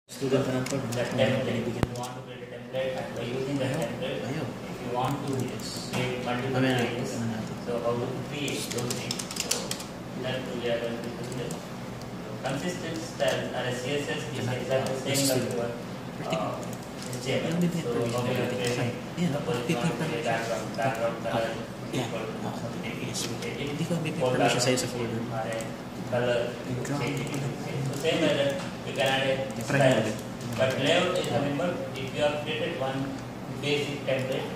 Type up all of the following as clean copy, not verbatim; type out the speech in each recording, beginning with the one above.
Student that template. If you want to create a template, and by using that template, if you want to create multiple pages, so how to create those things. So that we are going to discuss. Consistent style or CSS is exactly the same as your HTML. So how we are creating, suppose you want to create background color equal to something. Hindi ko may permission sa'yo sa folder. Color changing. So same as that, you can add a style. But layout is, remember, if you have created one basic template,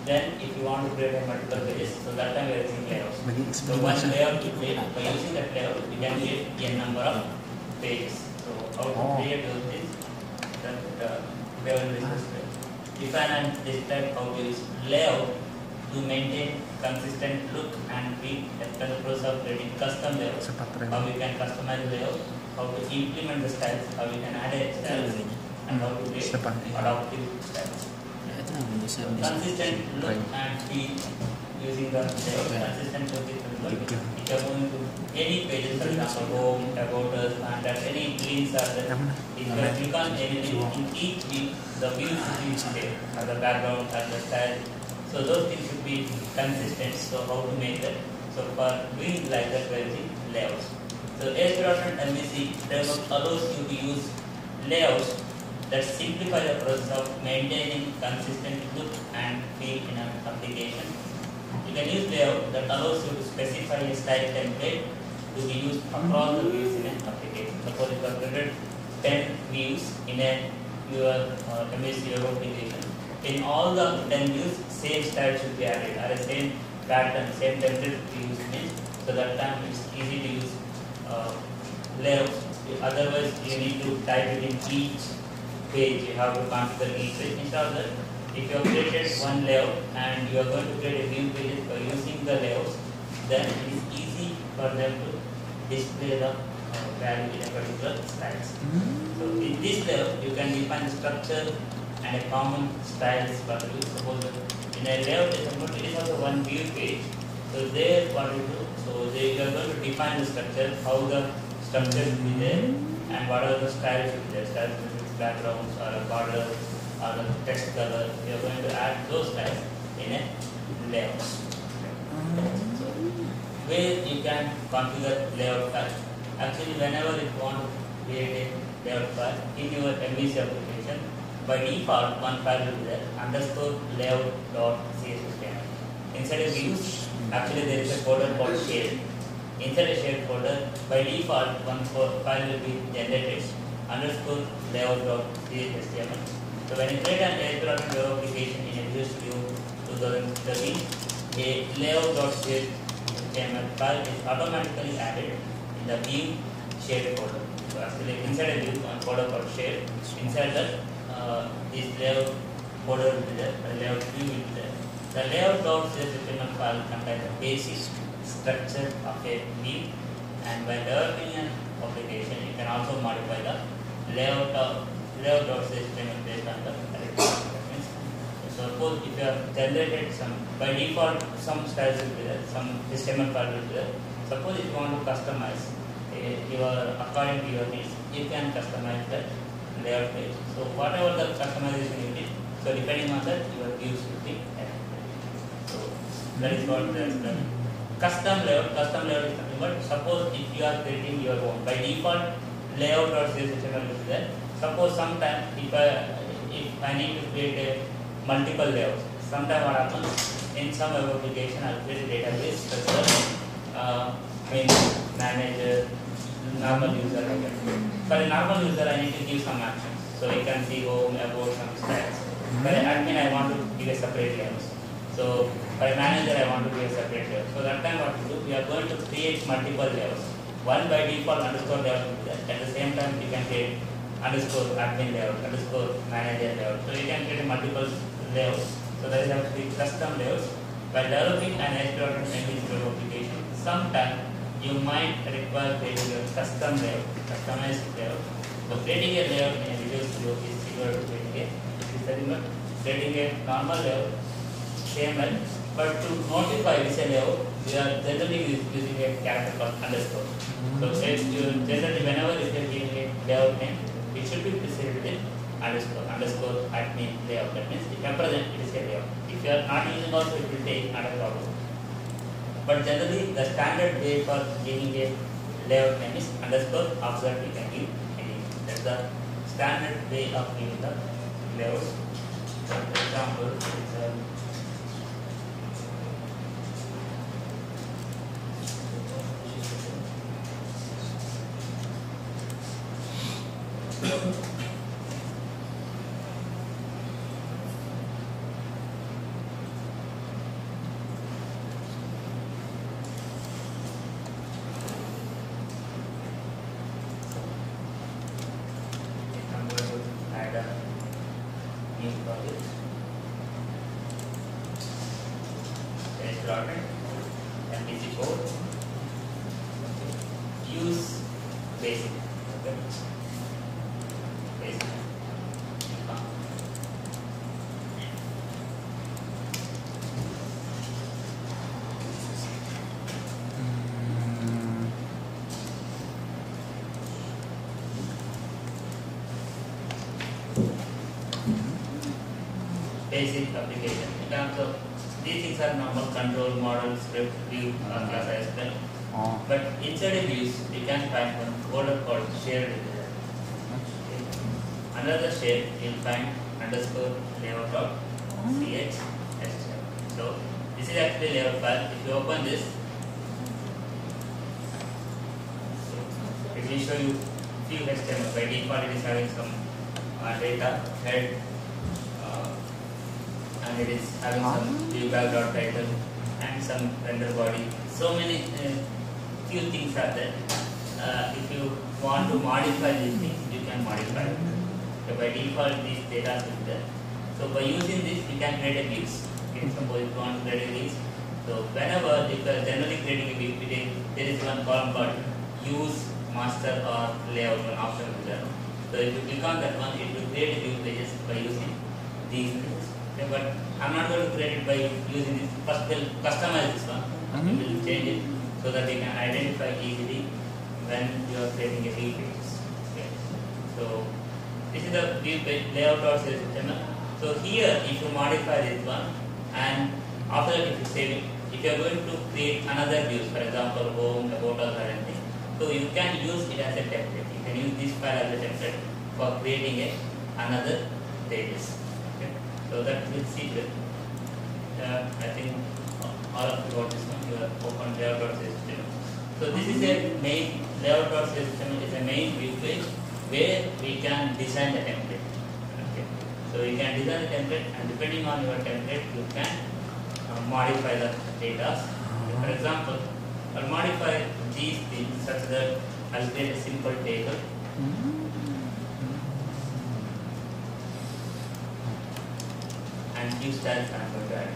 then if you want to create a multiple pages, so that time we are using layouts. So one layout to create, by using that layout, we can create a number of pages. So how to create those things, that we will discuss. Define and describe how to use layout to maintain consistent look and feel, especially the process of creating custom layouts. How we can customize layout, how to implement the styles, how we can add a style, and how to create adaptive styles. Consistent look and feel using the layout. Consistent look is if you are going to any pages, for example, home, about us, and that any links are there. If you click on any link, in each link, the views should be same, or the background, or the style. So those things should be consistent. So how to make that? So for doing like that, we are using layouts. So ASP.NET MVC framework allows you to use layouts that simplify the process of maintaining consistent look and feel in an application. You can use layout that allows you to specify a style template to be used across the views in an application. Suppose if you have created 10 views in your MVC web application, in all the 10 views, same style should be added, or the same pattern, same template should be used in it. So that time it's easy to use layouts. Otherwise, you need to type it in each page. You have to configure each page. Instead of that, if you have created one layout and you are going to create a view pages by using the layouts, then it is easy for them to display the value in a particular slides. So in this layout, you can define the structure and a common styles for the view. Suppose in a layout, it is also one view page. So there, what you do? So there you are going to define the structure, how the structure should be there, and what are the styles should be there. Styles should be backgrounds or a border or the text color. You are going to add those styles in a layout. So where you can configure layout file. Actually, whenever you want to create a layout file in your MVC application, by default, one file will be there, _layout.csv. Inside a views, actually there is a folder called shared. Inside a shared folder, by default, one file will be generated, _layout.csv. So when you create an ASP.NET web application in a Visual Studio 2013, a layout.csv file is automatically added in the view shared folder. So actually inside a view, one folder called shared, inside that this layout folder will be there, the layout view will be there. The layout.csv file contains the basic structure of a view, and by developing an application, you can also modify the layout.csv based on the requirements. So suppose if you have generated some, by default some styles will be there, some HTML file will be there. Suppose if you want to customize according to your needs, you can customize that layout page. So whatever the customization you need, so depending on that, your views will be added. So that is what the custom layout is nothing but suppose if you are creating your own, by default layout.csv will be there. Suppose sometime if I need to create a multiple layouts, sometime what happens in some web application I will create a database structure, manager, normal user like that. For a normal user I need to give some actions. So you can see home, about, some styles. For an admin I want to give a separate layout. So for a manager I want to give a separate layout. So that time what to do? We are going to create multiple layouts. One by default _ layout will be there. At the same time you can create _admin layout, _manager layout. So you can create multiple layouts. So that is actually custom layouts. By developing an ASP.NET MVC web application, sometime you might require creating a custom layout, customized layout. So creating a layout in a Visual Studio is similar to creating a normal layout, same like, but to notify which layout, we are generally using a character called _. So if you generally whenever you are giving a layout name, it should be preceded underscore admin layout. That means it represents it is a layout. If you are not using also, it will take not a problem. But generally, the standard way for giving a layout name is underscore. After that, we can give anything. That's the standard way of giving the layouts. For example, it's a new project. MVC code. Use basic. Okay. Basic. Basic application. In terms of these things are normal control, model, script, view, class I explained. But inside a views, you can find one folder called shared editor. Okay. Under the shade, you'll find underscore layout dot ch. So this is actually layout file. If you open this, it will show you few HTML. By default, it is having some data head. And it is having some viewbag.title and some render body. So many few things are there. If you want to modify these things, you can modify it. So by default, these data is there. So by using this, you can create a views. Okay, suppose if you want to create a views. So whenever if you are generally creating a view, there is one column called use master or layout, one option is there. So if you click on that one, it will create a view pages by using these things. But I'm not going to create it by using this. First, we'll customize this one. We will change it so that you can identify easily when you are creating a view page. Okay. So this is the view page layout or HTML. So here, if you modify this one, and after that, if you save it, if you are going to create another views, for example, home, about us, or anything, so you can use it as a template. You can use this file as a template for creating another pages. So that we'll see here. I think all of you got this one. You have opened layout.html. So this is a main layout.html is a main view page where we can design the template. Okay. So you can design the template, and depending on your template, you can modify the data. For example, I'll modify these things such that I'll create a simple table. And few styles I'm going to add.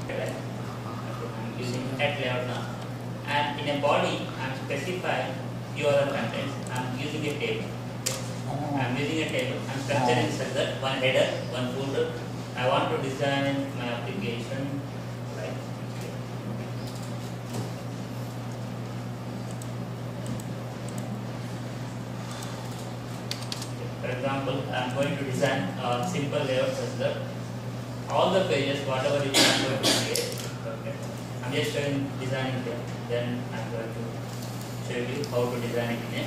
Okay. I'm using head layout now. And in a body, I'm specifying few other contents. I'm using a table. I'm using a table. I'm structuring such that one header, one footer. I want to design my application like this. For example, I'm going to design a simple layout such that all the pages, whatever it is I'm going to create. Okay. I'm just showing designing here. Then I'm going to show you how to design it in a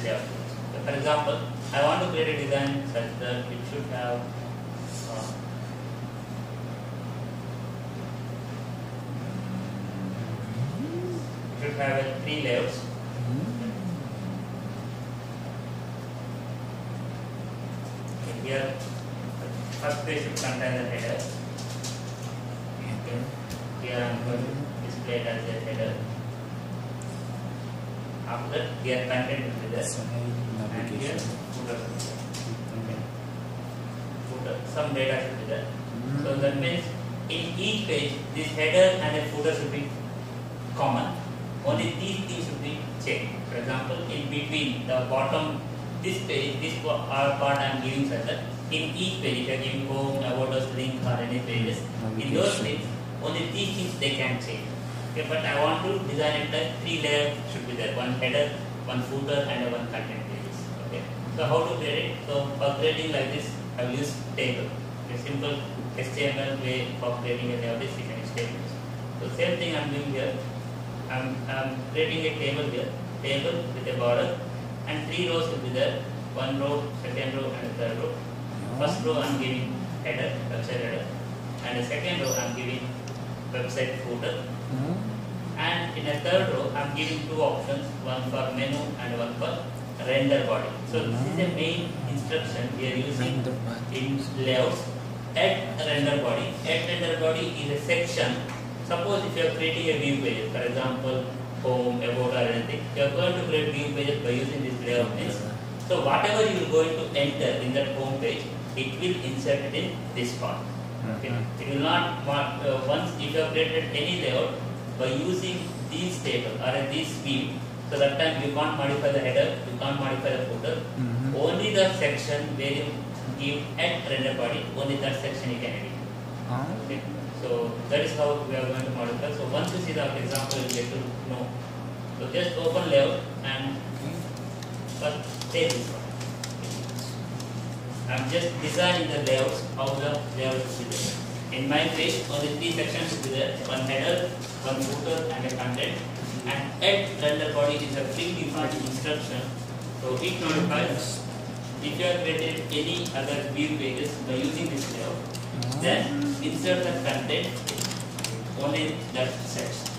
layout. So for example, I want to create a design such that it should have three layouts. Okay, here, first page should contain the header. Okay. Here I am going to display it as a header. After that, here content will be there, and here footer. Okay. Footer, some data should be there. So that means in each page, this header and a footer should be common. Only these things should be changed. For example, in between the bottom, this page, this part I am giving such that in each page, if you are giving home, about us, link or any pages, in those things, only these things they can change. Okay, but I want to design it like 3 layers should be there, one header, one footer and one content pages. Okay. So how to create it? So for creating like this, I will use table. A simple HTML way for creating a layout is you can use tables. So same thing I am doing here. I am creating a table here, table with a border, and 3 rows will be there. 1 row, second row, and a third row. First row I am giving header, website header, and the second row I am giving website footer. And in a third row I am giving 2 options, one for menu and one for render body. So this is the main instruction we are using in layouts. Add render body. Add render body is a section. Suppose if you are creating a view page, for example home, about or anything, you are going to create view pages by using this layout means. So whatever you are going to enter in that home page, it will insert it in this part. Okay. It will not once if you have created any layout by using these table or this view, so that time you can't modify the header, you can't modify the footer. Only the section where you give add render body, only that section you can edit. Okay. So that is how we are going to modify. So once you see the example, you get to know. So just open layout and first take this one. I am just designing the layouts, how the layout should be there. In my page, only 3 sections should be there, one header, one footer and a content. And add render body is a predefined instruction. So it notifies if you have created any other view pages by using this layout, then insert the content only in that section.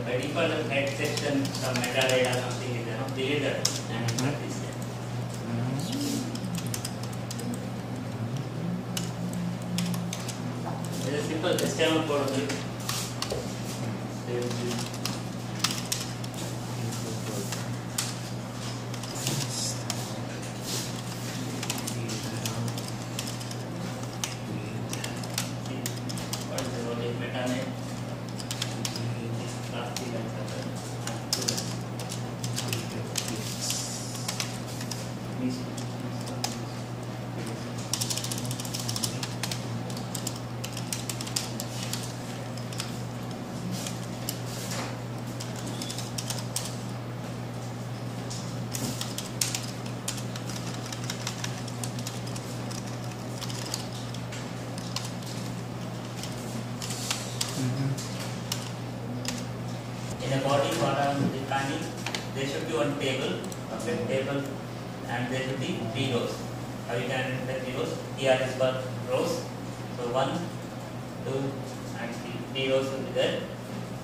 By default, the head section, some metadata, something is there, delete that and insert this there. There is a simple HTML code of it. What is the role in meta name? In the body what I am defining, there should be one table, and there should be 3 rows. How you can enter 3 rows? Here is for rows. So 1, 2 and 3 rows will be there.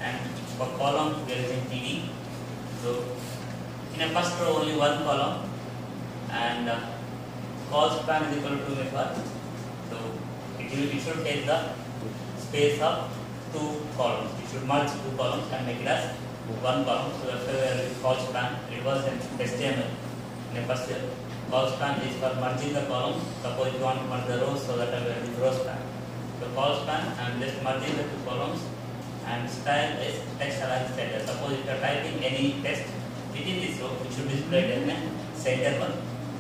And for column we are using TD. So in a first row only 1 column, and call span is equal to method. So it should take the space of 2 columns. You should merge 2 columns and make it as 1 column. So that's why call span, it was an HTML. In the first call span is for merging the columns. Suppose you want to merge the rows, so that I will use row span. So call span, I am just merging the 2 columns, and style is text align center. Suppose if you are typing any text within this row, it should be displayed in a center one.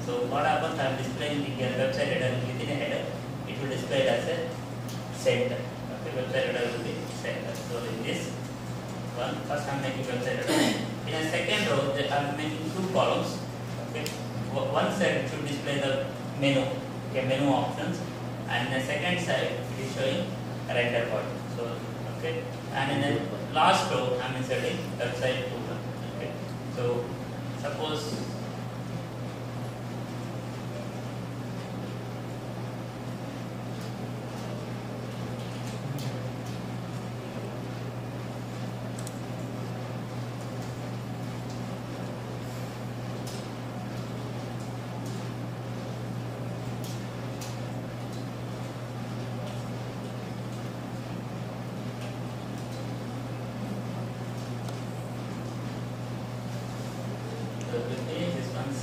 So what happens, I am displaying the website header within a header, it will display it as a center. Okay, website header will be center. So in this one, first I am making website header. In a second row, I am making 2 columns. Okay, one side it should display the menu, okay, menu options, and in the second side it is showing render body. So okay, and in the last row I am inserting website footer. Okay, so suppose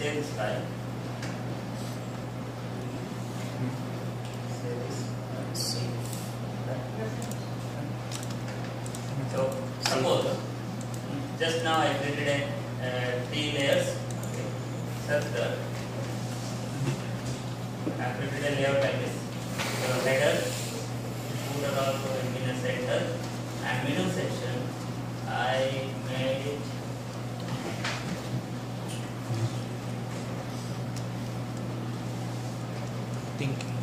save this file. Save this. So suppose just now I created a 3 layers. Okay. Such that I created a layout like this. So header, footer also in the center, and menu section I made it Thinking.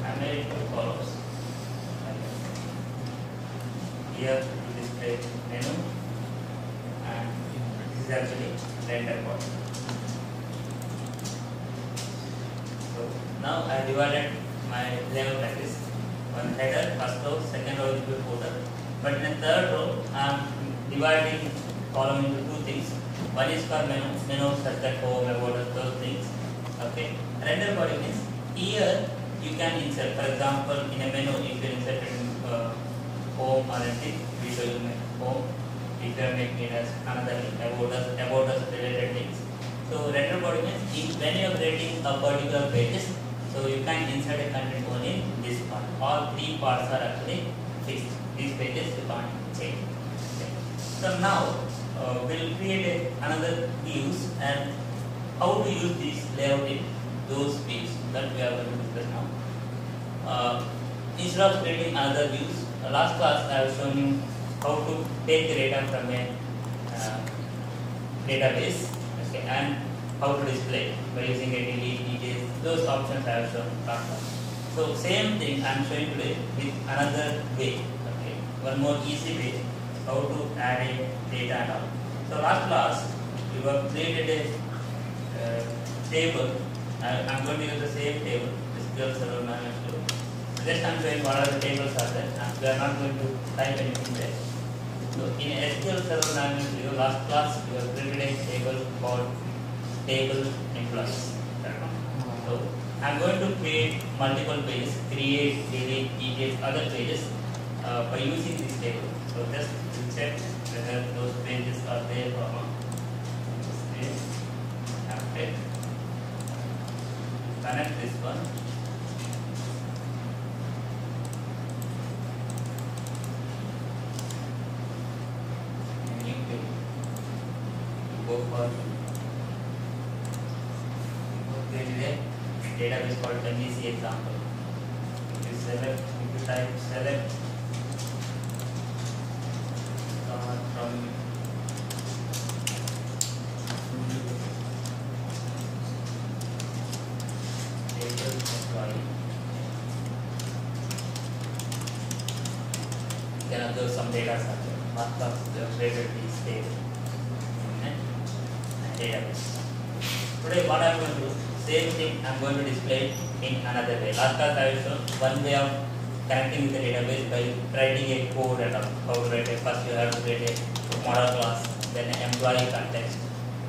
I made it 2 columns. Here to display menu, and this is actually render part. So now I divided my layout like this. One header, first row, second row will be footer. But in the third row, I am dividing column into 2 things. One is for menu such that home, about us, those things. Okay. Render body means here you can insert. For example, in a menu, if you insert home or anything, we will make home. If you are making it as another about us related things. So render body means when you are creating a particular pages, so you can insert a content only in this part. All 3 parts are actually fixed. These pages you can't change. Okay. So now we'll create another views and how to use this layout in those views that we are going to discuss now. Instead of creating another views, last class I have shown you how to take the data from a database, okay, and how to display by using a delete details. Those options I have shown last class. So same thing I am showing today with another way. Okay, one more easy way how to add a data and all. So last class we have created a table. I am going to use the same table, SQL Server Management. Just I am showing what are the tables are there, and we are not going to type anything there. So in SQL Server Management, last class we have created a table called table employees. So I am going to create multiple pages, create, delete, details, other pages by using this table. So just check whether those pages are there or not. Aptech. Connect this one. New page. Go for database called MVC example. If you type select from table employee, then observe some data structure. Mark of the created this table and database. Today what I am going to do, same thing I am going to display in another way. Last class I have shown one way of connecting with the database by writing a code and how to write it. First you have to create a model class, then an employee context,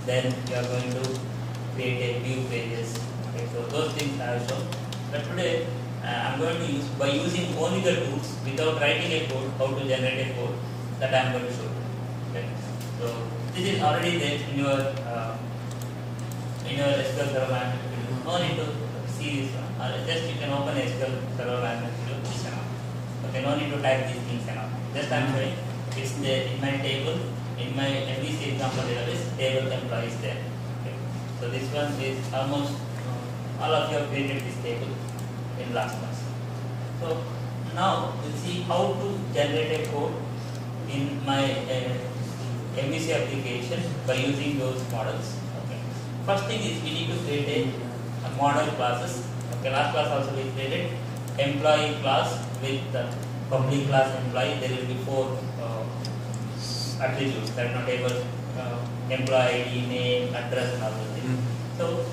then you are going to create a view pages. Okay, so those things I have shown. But today I am going to use by using only the tools without writing a code, how to generate a code that I am going to show. Okay, so this is already there in your SQL Server Management. No need to see this one. Or just you can open SQL Server Management. Okay, no need to type these things and all. Just I am showing it's there in my table, in my MVC example database, table employees there. Okay. So this one is almost all of you have created this table in last class. So now we'll see how to generate a code in my MVC application by using those models. Okay. First thing is we need to create a model classes. Okay, last class also we created employee class with public class employee. There will be 4 attributes that are notable, employee ID, name, address and all those things. So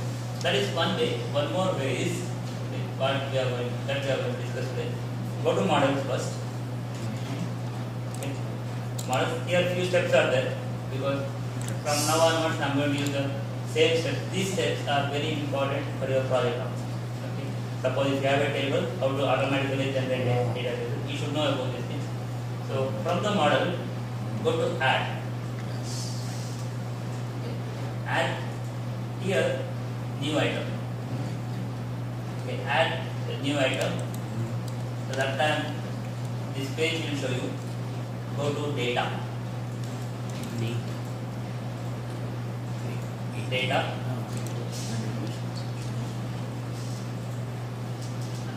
that is one way. One more way is what we are going to discuss today. Go to models first. Okay. Models, here few steps are there because from now onwards I am going to use the same steps. These steps are very important for your project also. Okay. Suppose if you have a table, how to automatically generate a database, you should know about these things. So from the model, go to add. Add here new item. Okay, add a new item. So that time this page will show you. Go to data. Data.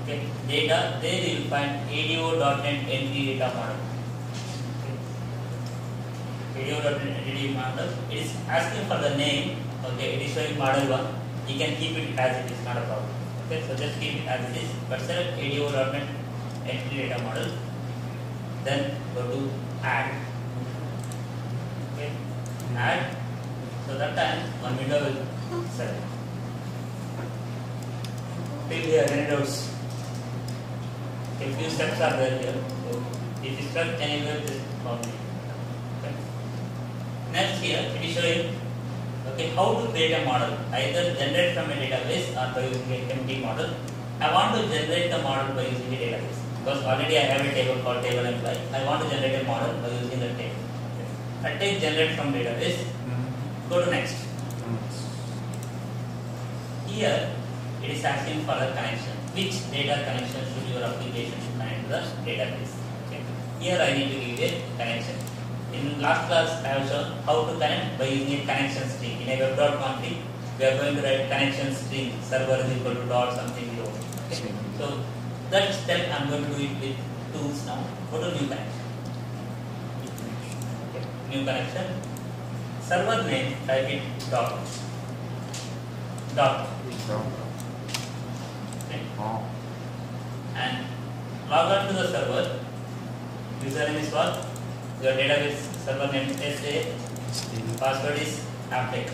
Okay, data. There you will find ADO.NET entity data model. ADO.NET model. It is asking for the name. Okay, it is showing model 1. You can keep it as it is, not a problem. Okay, so just keep it as it is. But select ADO.NET entity data model. Then go to add. Okay, add. So that time one window will select. Fill here any doubts. A few steps are there here. So if you stuck anywhere, just follow me. Okay. Next here it is showing how to create a model, either generate from a database or by using a empty model. I want to generate the model by using a database because already I have a table called table employee. I want to generate a model by using the table. I take generate from database. Go to next. Here it is asking for a connection. Which data connection should your application connect to the database? Okay. Here I need to give a connection. In last class I have shown how to connect by using a connection string. In a web.config we are going to write connection string server is equal to dot something below. Okay. So that step I am going to do it with tools now. Go to new connection. Okay. New connection. Server name, type it dot. Okay. And log on to the server. Username is what? Your database server name is SA. Password is Aptech.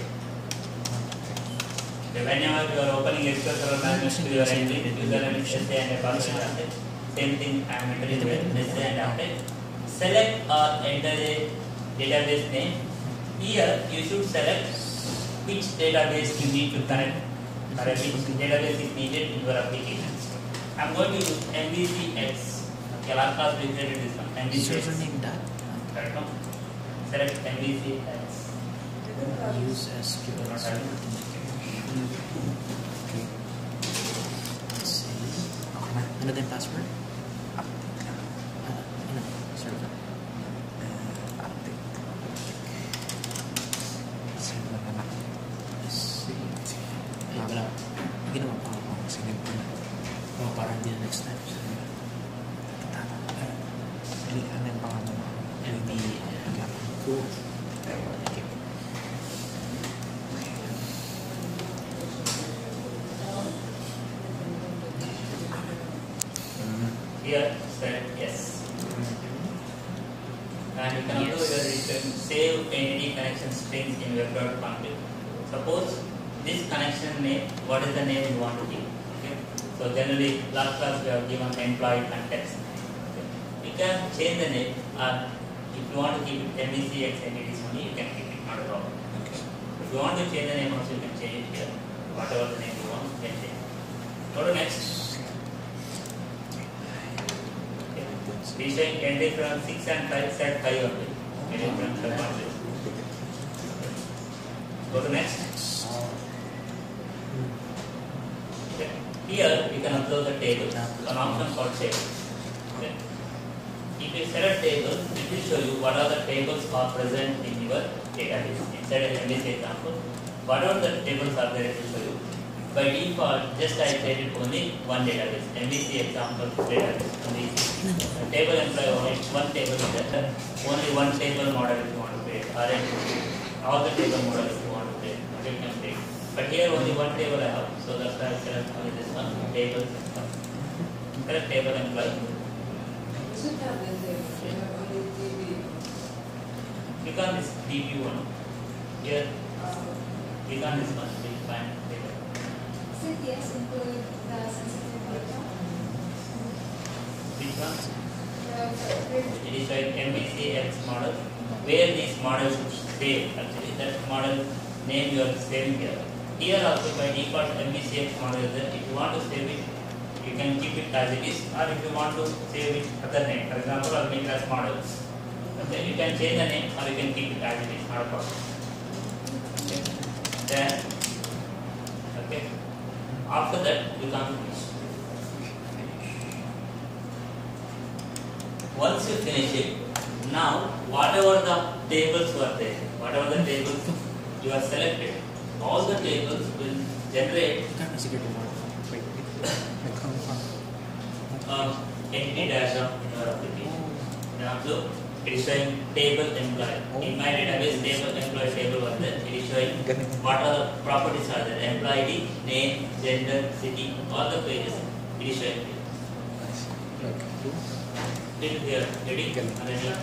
Okay, whenever you are opening SQL Server Management to your entry, username is SA and a password is Aptech. Same thing I am entering with SA and Aptech. Select or enter a database name. Here you should select which database you need to connect or which database is needed in your application. I am going to use MVCX. Okay, last class we created this one. MVCX. Name that. Right now, select MVCX. Use SQL. Not Okay. Let's see. Okay, ano din password? Ano? Server. Aptech. Let's see. Ay, wala. Ginawa pa ako. Sige po na. Oh, parang hindi na next step. Ano yung pangalan mo? Cool. Here, select yes. And you can also save entity connection strings in web.config. Suppose this connection name, what is the name you want to give? Okay. So generally, last class we have given employee context. Okay. You can change the name, or if you want to keep it MVCX entities only, you can keep it, not a problem. Okay. If you want to change the name also, you can change it here. Whatever the name you want, you can change. Go to next. We showing entry from 6 and 5, set 5 only. Entry from 7 only. Go to next. Okay. Here you can observe the table. An option called table. Okay. If you select table, it will show you what are the tables are present in your database. Inside a MVC example, whatever the tables are there, it will show you. By default, just I created only one database, MVC example database. MVC. Table employee only one table is there. Only one table model if you want to create, or all the table model if you want to create. You can create. But here only one table I have, so that's why I select only this one table. Select table employee. Click on this DB one. Here, click on this one. We find table. Yes, include the sensitive data. Which one? It is like MVCX model, where these models save. Actually, that model name you are saving here. Here also by default MVCX model is there. If you want to save it, you can keep it as it is, or if you want to save it other name, for example, I'll make it as models. Okay, you can change the name or you can keep it as it is, not a problem. Okay. Then, okay, after that you can finish. Once you finish it, now whatever the tables were there, whatever the tables you have selected, all the tables will generate entity diagram in your application. Now, it is showing table employee. In my database, table employee table was there. It is showing what are the properties are there. Employee ID, name, gender, city, all the pages. It is showing here. Till here, ready? Underneath.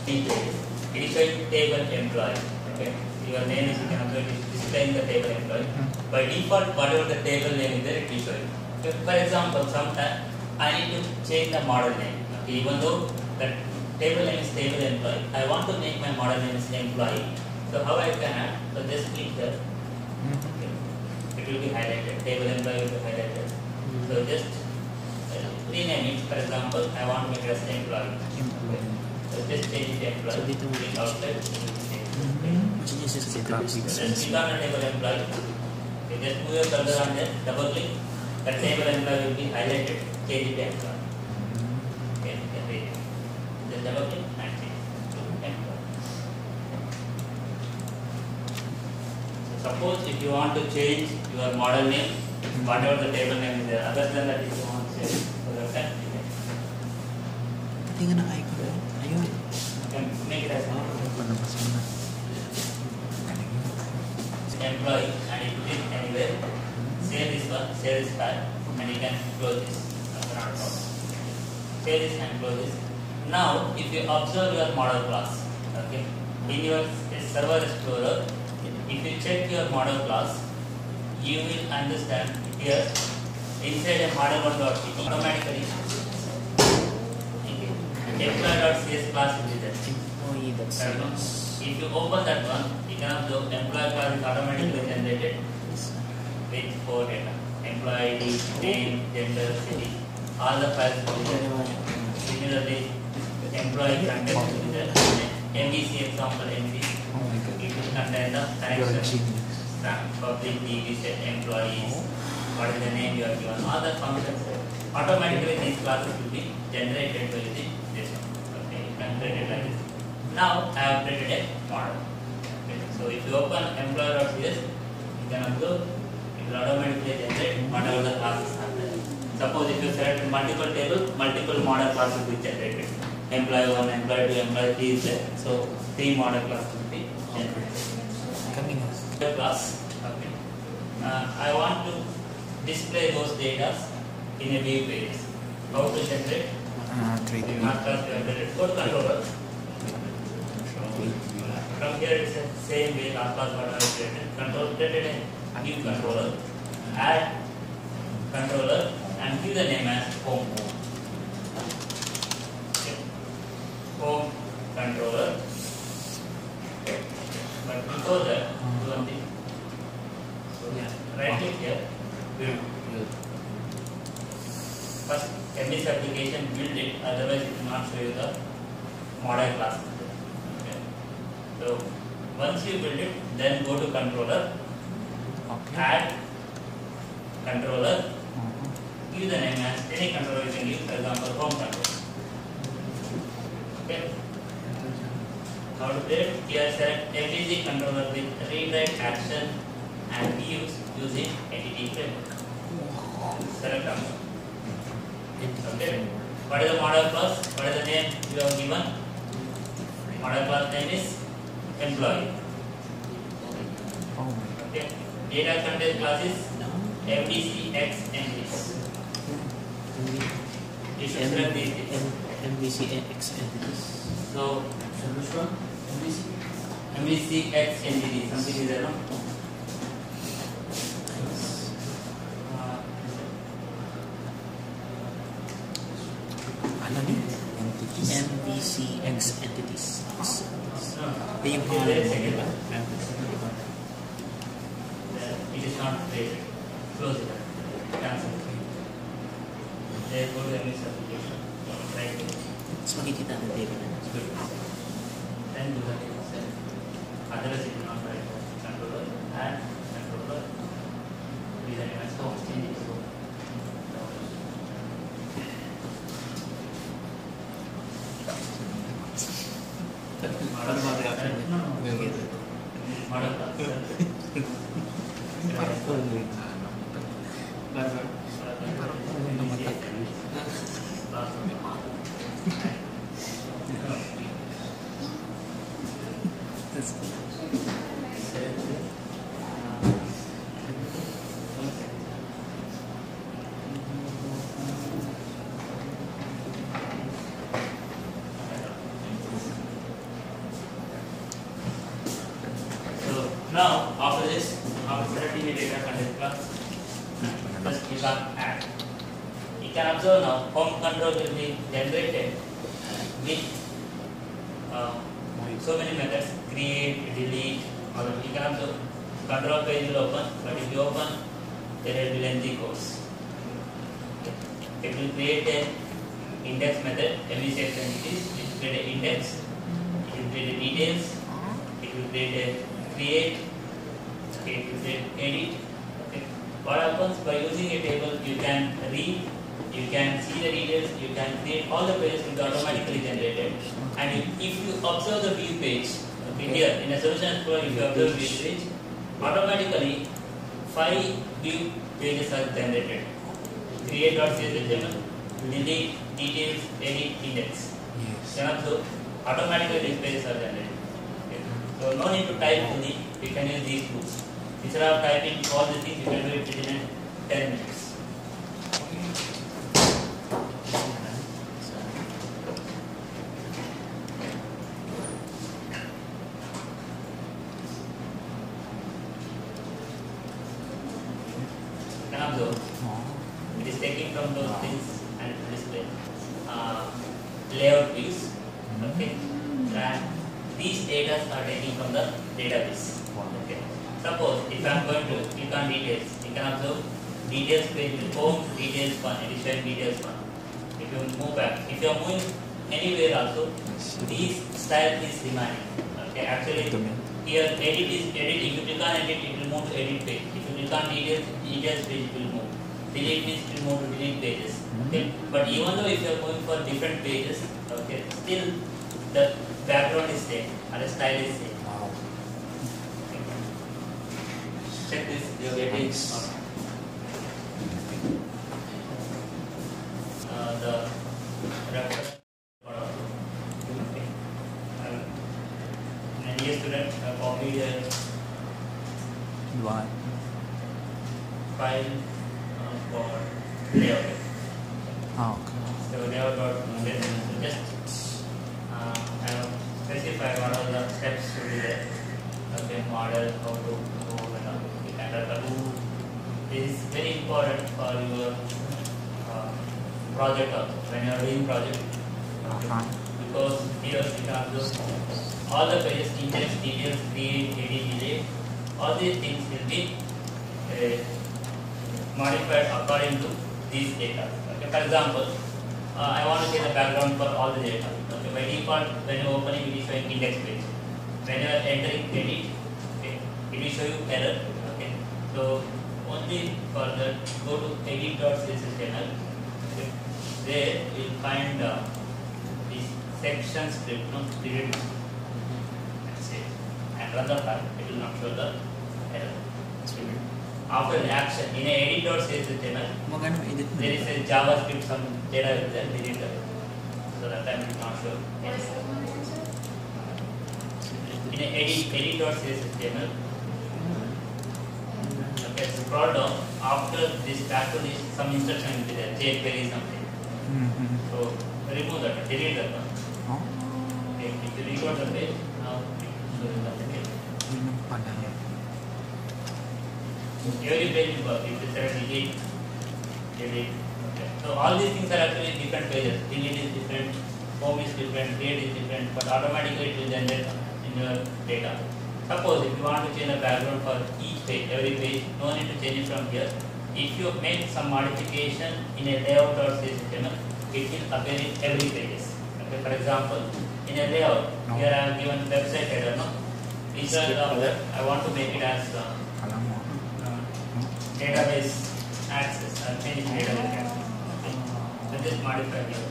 It is showing table employee. Okay. Your name is, you can observe, it is displaying the table employee. By default, whatever the table name is there, it is showing. For example, sometimes I need to change the model name. Okay, even though the table name is table employee, I want to make my model name is employee. So how I can add? So just click here. Okay. It will be highlighted. Table employee will be highlighted. So just rename it. For example, I want to make it as employee. Okay. So just change it to employee. Click outside. Just click on the table employee. Okay, just move your cursor on there. Double click. The table employee will be highlighted, change it to employee. Okay, you can read it. Just double click and change to employee. So suppose if you want to change your model name, whatever the table name is there, other than that if you want to change, so that can you can. Tingnan na icon. Ayun. You can make it as employee and you put it anywhere. Save this one, save this file, and you can close this. Save this and close this. Now, if you observe your model class, okay, in your server explorer, if you check your model class, you will understand here inside a model1.pt automatically employee.cs class will be there. If you open that one, you can observe employee class is automatically generated with 4 data. Employee ID, name, gender, city. All the files will be there. Similarly, employee content will be there. MVC example MVC. It will contain the connection, public DB set, employees, what is the name you are given, all the functions. Automatically these classes will be generated by using this one. Okay, you can create it like this. Now I have created a model. Okay. So if you open employer.cs, you can observe it will automatically generate whatever the classes are there. Suppose if you select multiple tables, multiple model classes will be generated. Employee 1, employee 2, employee 3 is there. So 3 model classes will be generated. Coming up. Class. Okay. I want to display those data in a view page. How to generate? Go to controller. From here it's the same way last class what I have created. Control created a new controller. Add controller and give the name as home. Okay. Home controller. But before that, do one thing. So right click here, build. First, MVC application, build it, otherwise it will not show you the model class. Okay. So once you build it, then go to controller, add controller, give the name as any controller you can give, for example, home controller. Okay. How to play it? Here select MVC controller with read-write action and views using entity framework. Select them. Okay. What is the model class? What is the name you have given? Model class name is employee. Okay. Data content class is MVC X entities. You should select these. MVC X entities. So, which one? MVC X entity, something is there, no? MVC X entities. No. Yung Wait a second. not created. Close it up. Cancel. There go to MVC application. Right here. Mas makikita ang table na. Good. Then do that itself. Otherwise it will not write. Controller and controller. Design as so change it. Paano ba reaction niya? No. Gagawin. Model. Parang fully Barbar. So now after this, after selecting the data content class, just you can add. You can observe now home control will be generated with so many methods: create, delete. Or you can observe control page will open, but if you open, there will be lengthy course. It will create a index method, MVC entities. It will create an index. It will create a details. It will create a create. Okay, it will create edit. Okay. What happens by using a table? You can read, you can see the details, you can create all the pages will be automatically generated. And if you observe the view page, okay, here in a solution explorer, if you observe view page, automatically 5 view pages are generated. Create.cshtml, delete, details, edit, index. Yes. Then also automatically these pages are generated. Okay. So no need to type only, you can use these tools. Instead of typing all the things, you can do it within 10 minutes. You can observe. It is taking from those things and display layout views. Okay, and these data are taken from the database. Okay, suppose if I am going to click on details, you can observe details page will home details one, it is showing details one. If you move back, if you are moving anywhere also, this style is remaining. Okay, actually here edit is edit. If you click on edit, it will move to edit page. If you click on details, details page it will move. Delete means it will move to delete pages. Okay, but even though if you are going for different pages, okay, still the background is same and the style is same. Wow. Check this, you are getting the reference. Okay. And here student copied a What? file for layout. Oh, okay. So layout dot just I have specified what are the steps to be there. Okay, model, how to go and all. This is very important for your project also, when you are doing project. Okay. Because here you can do all the pages, index, details, create, edit, delete, all these things will be modified according to these data. Okay. For example, I want to see the background for all the data. Okay. By default, when you are opening, it is showing index page. When you are entering edit, okay, it will show you error. Okay. So only for that, go to edit.cshtml. Okay. There you will find this section script, no, delete, and run the file. It will not show the error. After the action, in a edit.cshtml, Magkano edit mo? there is a JavaScript, some data is there, delete it. So that time it will not show error. In a edit.cshtml, okay, scroll down. After this, back to this, some instruction will be there, jQuery something. So remove that, delete that one. Oh, Okay, if you record the page, now it will show you the page. yun yung pala. Every page will work. If you select delete, delete. Okay. So all these things are actually different pages. Delete is different, home is different, create is different, but automatically it will generate in your data. Suppose if you want to change the background for each page, every page, no need to change it from here. If you make some modification in a layout or HTML, it will appear in every pages. Okay, for example, in a layout, here I have given website header. No, instead of that, I want to make it as database access. I'll change it to database access. Okay, so just modify here.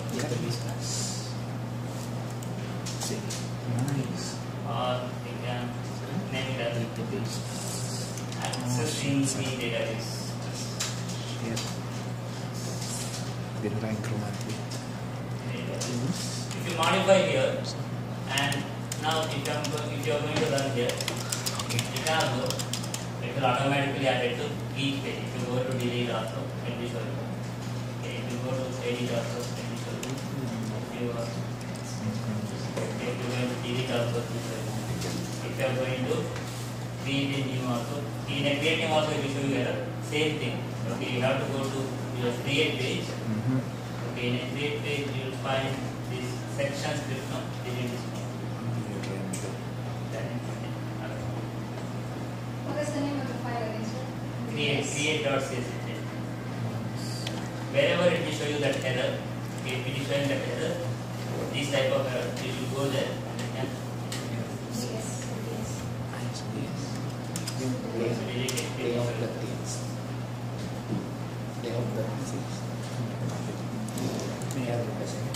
Nice. Or you can name it as accessing the database. Shit. Didn't I increment it? If you modify here, and now if you are going to run here, Okay. it will automatically add it to each page. If you go to delete also, it will show you. Okay, if you go to edit also, it will show you. If you are going to delete also, it will show you. If you are going to create a new also, in a create name also it will show you error. Same thing. Okay, you have to go to your create page. Okay, in a create page you will find this section script. No, delete this one. What is the name of the file again, sir? create.css. Wherever it will show you that error, okay, if it is showing that error, this type of error, you will go there and you can Yes. delete it.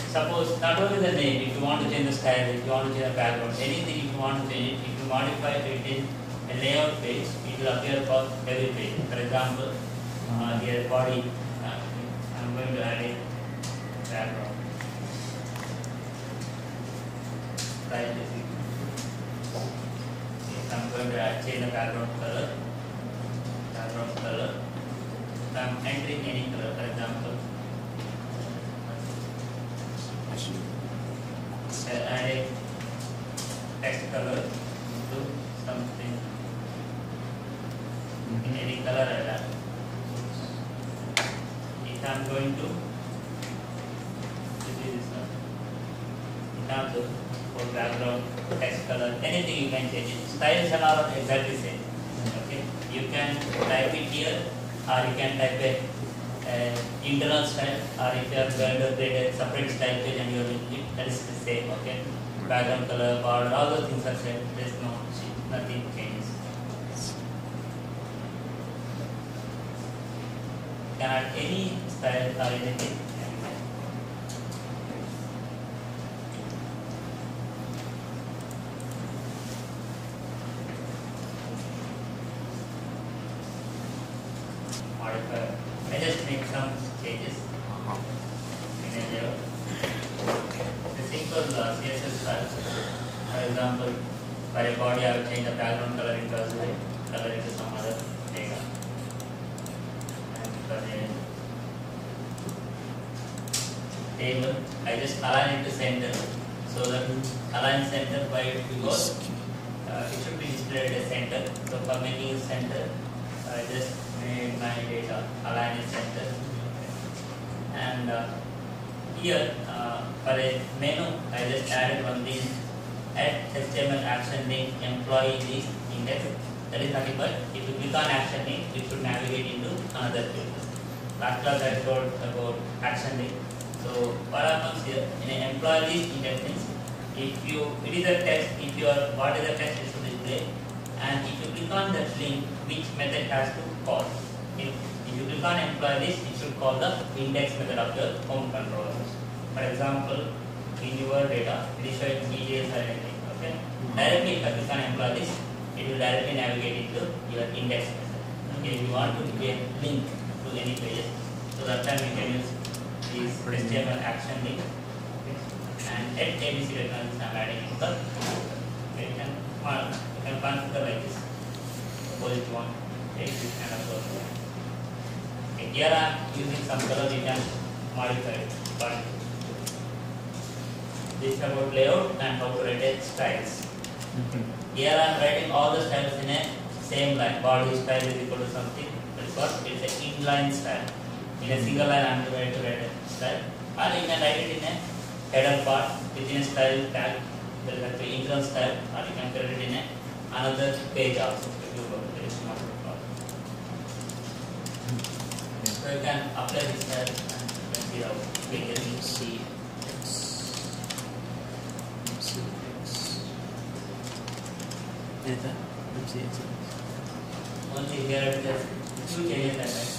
Suppose not only the name, if you want to change the style, if you want to change the background, anything if you want to change it, if you modify it in a layout page, it will appear for every page. For example, here body, I'm going to add a background. Style is equal. I'm going to change the background color. I'm entering any color, for example. Add a text color to something in any color I have. If I'm going to this one, in terms of for background, text color, anything you can change it. Styles are all exactly same. Okay, you can type it here, or you can type a internal style, or if you are going to create a separate style page and you are doing it, that is the same. Okay, background color, border, all those things are same. There is nothing changes. You can add any style or anything. Modify. I just make some changes in a layout. The simple CSS files. For example, for a body, I will change the background color into azure, color into some other data. And for the table, I just align it to center. So that align center by because it should be displayed at center. So for making it center, I just made my data align it center. And here for a menu, I just added one thing: add HTML action link employee list index. That is nothing but if you click on action link, it should navigate into another page. Last class I told about action link. So what happens here in an employee list index means if it is a text, what is the text is to display, and if you click on that link, which method has to call. If you click on employee list, it should call the index method of your home controller. For example, in your data, it is showing details or anything. Okay, directly if I click on employee list, it will directly navigate into your index method. Okay, if you want to get link to any pages, so that time you can use this HTML action link. Okay. And at ABC technologies, I'm adding in the okay, you can configure like this. Suppose if you want take this kind of color. Okay, here I'm using some color, you can modify it. But this is about layout and how to write styles. Here I am writing all the styles in a same line. Body style is equal to something. That's what it's an inline style. In a single line I am going to write a style. Or you can write it in a header part within a style tag. There is actually internal style, or you can write it in a another page also if you go there is not a problem. So you can apply this here and you can see how we can MVC X. MVC X. Data. MVC X. only here just two changes I made.